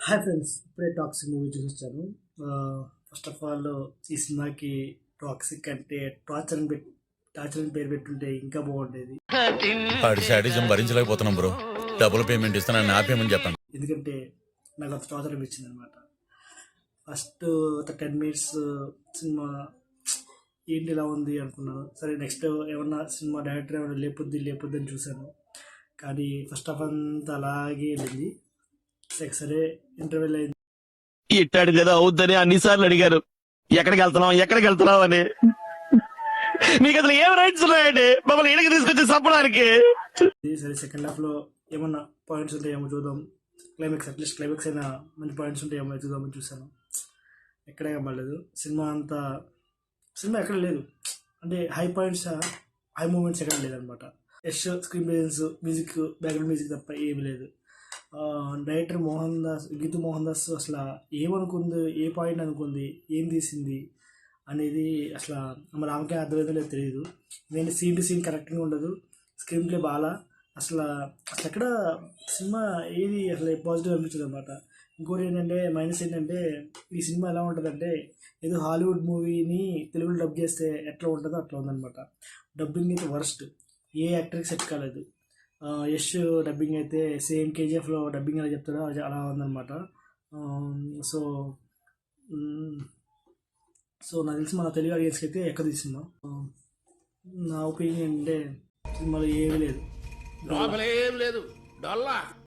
Hi friends, ఇప్పుడే Toxic movie చూసొచ్చాను. First of all ఈ సినిమాకి టాక్సిక్ అంటే టార్చర్ అని పేరు పెట్టుంటే ఇంకా బాగుండేది. వాడి శాడిజం భరించలేకపోతున్నాం బ్రో. డబుల్ పేమెంట్ ఇస్తానని ఆపేయమని చెప్పండి. ఎందుకంటే నాకు అంత టార్చర్ అనిపించింది అనమాట. ఫస్ట్ 10 మినిట్స్ సినిమా ఏంటి ఇలా ఉంది అనుకున్నాను. సరే నెక్స్ట్ ఏమన్నా సినిమా డైరెక్టర్ ఏమన్నా లేపొద్ది అని చూశాను. కానీ ఫస్ట్ హాఫ్ అంతా అలాగే వెళ్ళింది. సరే ఇంటర్వెల్ అయింది. ఇట్టాడు కదా అవుద్దని అన్నిసార్లు అడిగారు, ఎక్కడికి వెళ్తున్నావు అని. మీకు అసలు ఏం రైట్స్ ఉన్నాయండి మమ్మల్ని ఇంటికి తీసుకొచ్చి చంపడానికి? సరే సెకండ్ హాఫ్ లో ఏమన్నా పాయింట్స్ ఉంటాయేమో చూద్దాం, క్లైమాక్స్ అట్లీస్ట్ క్లైమాక్స్ అయినా మంచి పాయింట్స్ ఉంటాయేమో చూద్దామని చూసాను. ఎక్కడే కమ్మలేదు. సినిమా ఎక్కడ లేదు, అంటే హై పాయింట్స్ హై మూమెంట్స్ ఎక్కడ లేదనమాట. Yash screen presence, music, background music తప్ప ఏమి లేదు. డైరెక్టర్ గీతూ మోహన్ దాస్ అసలు ఏమనుకుంది, ఏ పాయింట్ అనుకుంది, ఏం తీసింది అనేది అసలు మన ఆమెకే అర్థమైందో లేదో తెలియదు. నేను సీన్ టు సీన్ కరెక్ట్గా ఉండదు, స్క్రీన్ ప్లే బాగా అసలు ఎక్కడ సినిమా ఏది అసలు పాజిటివ్ అనిపించదు అనమాట. ఇంకోటి ఏంటంటే మైనస్ ఏంటంటే ఈ సినిమా ఎలా ఉంటుందంటే ఏదో హాలీవుడ్ మూవీని తెలుగులో డబ్ చేస్తే ఎట్లా ఉంటుందో అట్లా ఉందన్నమాట. డబ్బింగ్ అయితే వర్స్ట్, ఏ యాక్టర్కి సెట్ కాలేదు. యష్ డబ్బింగ్ అయితే సేమ్ కేజీఎఫ్లో డబ్బింగ్ ఎలా చెప్తాడో అలా ఉందన్నమాట. సో సో నాకు తెలిసి మన తెలుగు ఆడియన్స్కి అయితే ఎక్కడ తీసిందో. నా ఒపీనియన్ అంటే సినిమాలో ఏమీ లేదు.